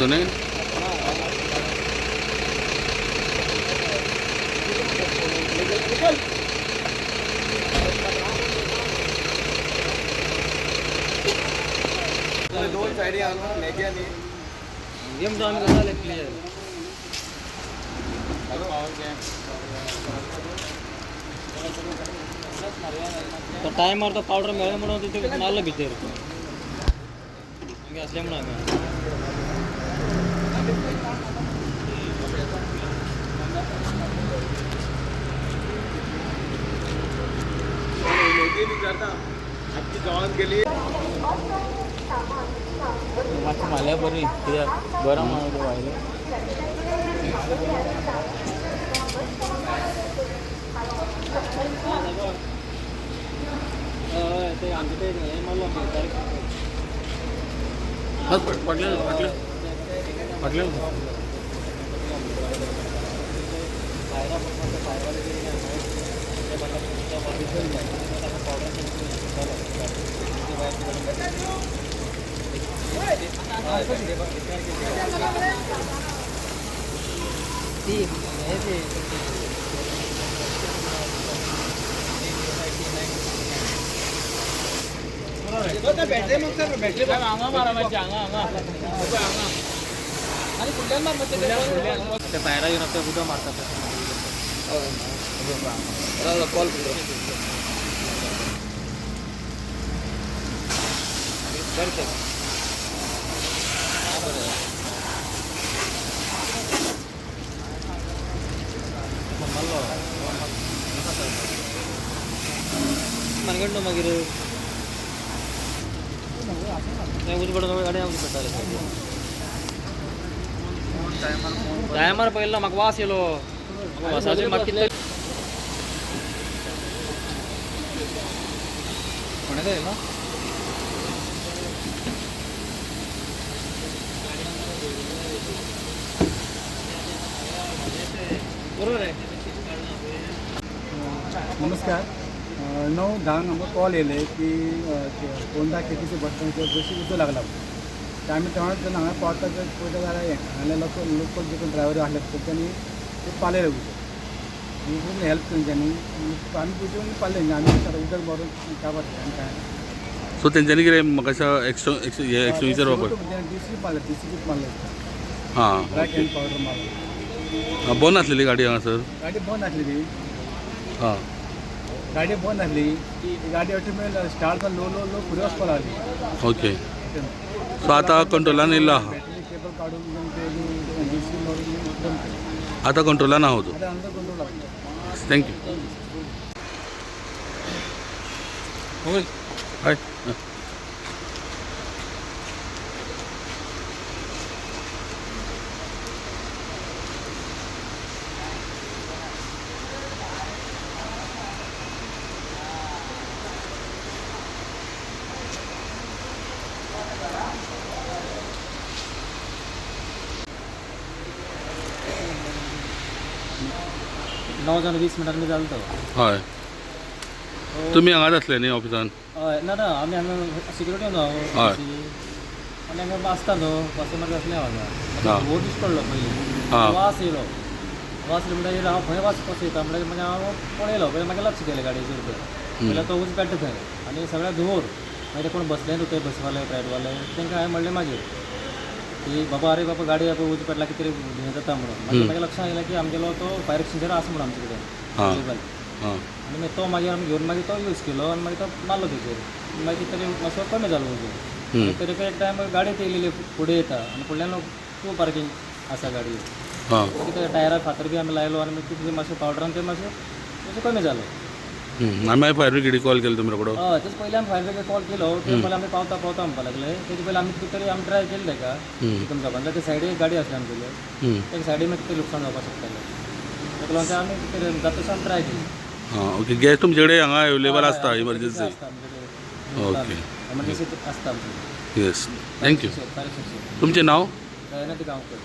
न्ही. दोन साइडी आणून नेग्यानी गेम डाउन करा क्लियर. तो टाइमर तो पावडर मिळेल म्हणून तिथे मारलं भितर असल्यामुळे नेगी नहीं करता आपकी जवान के लिए माल्या बरी गरम व्हायला. ते आमच्या ते हे मला पडलं. बॅटरी मग सर बॅटरी अंगा मारा माझ्या अंगा आणि कुठल्या मारतात ते पायरा घेऊन आपल्या कुठं मारतात. कॉल मनगंड मागीर उज पडून गाडी आमची पेटायला टायमार पयलो म्हाका वास येलो. वासाची म्हाका कितले कोणाक येयलो बरोबर आहे. नमस्कार. 9-10 नंबर कॉल येले की कोंडा केटीचे बस स्टँडच्या बशी उजो लागला. तर आम्ही तेव्हाच हांगा पावता पयल्या जाल्यार हांगा लोकल जे कोण ड्रायव्हर आसले तेंच्यांनी ते पाले उजो खूब हेल्प तेंच्यांनी आमी पुजून पाले आमी उदक भरून काबार काय सो तेंच्यांनी कितें म्हाका अशें एक्सटिंग्विशर वापर डीसी पाले डीसी मारले हां ब्लॅक एंड पावडर मारलो. बंद आसलेली गाडी हांगासर. गाडी बंद आसलेली हां गाडी बंद आसली. ती गाडी ऑटोमॅटिक स्टार्ट जावन लो लो लो फुडें वचपा लागली. ओके. सो आतां कंट्रोलान येयल्लो आहा. बॅटरी केबल काडून ते डीसी मारून बंद केली. आतां कंट्रोलान आहा तो. आता अंडर कंट्रोल लागला. थँक्यू. हाय. नऊ जावन 20 मिनटांनी जालो तो. हय तुमी हांगाच आसले न्ही ऑफिसान. हय ना आमी हांगा सिक्युरिटी न्हू हय. आनी हांगा आसता न्हू कस्टमर आसले हांगा हां. हो दीस पडलो पयलीं हां. वास येयलो. वास येयलो म्हणटकीर हांव खंय वास कसो येता म्हणटकीर मागीर हांव पळयलो पयलीं म्हाका लक्ष केलें गाडयेचेर पयलीं तो उज पेट्टा थंय आनी सगळ्या धुंवर मागीर कोण बसले न्हू ते बसवाले प्रायवेटवाले तांकां हांवें म्हणलें मागीर की बाबा अरे बाबा गाडी आपण उज पेटला कितें हें जाता म्हणून मागीर म्हाका लक्षांत येयलें की आमगेलो तो फायर एक्सटिंग्विशर आसा म्हणून आमचे कडेन हां. अवेलेबल. हां आनी मागीर तो मागीर आमी घेवन मागीर तो यूज केलो आनी मागीर तो मारलो तेजेर. मागीर कितें तरी मातसो कमी जालो उजो. तरी एक टायम गाडयेत येयलेली फुडें येता आनी फुडल्यान टू पार्किंग आसा गाडी. हां. कितें टायरार फातर बी आमी लायलो आनी मागीर तितून मातशें पावडरान ते मातशें कमी जालो. आमी मागीर फायर ब्रिगेडी कॉल केलो तुमचे कडेन. हय तेच पयलीं आमी फायर ब्रिगेड कॉल केलो ते पयलीं आमी पावता पावता म्हणपा लागले. तेजे पयलीं आमी कितें तरी आमी ट्राय केलें तेका तुमच्या बंद ते सायडीक एक गाडी आसली आमगेली त्या सायडीन मागीर कितें लुकसाण जावपाक शकतालें ताका लागून आमी कितें जाता तशें आमी ट्राय केली. हां ओके. गॅस तुमचे कडेन हांगा अवेलेबल आसता इमर्जन्सी. ओके. एमर्जन्सी आसता आमची. Yes thank you. फायर एक्सटिंग्विशर तुमचें नांव. दयानंद गांवकर.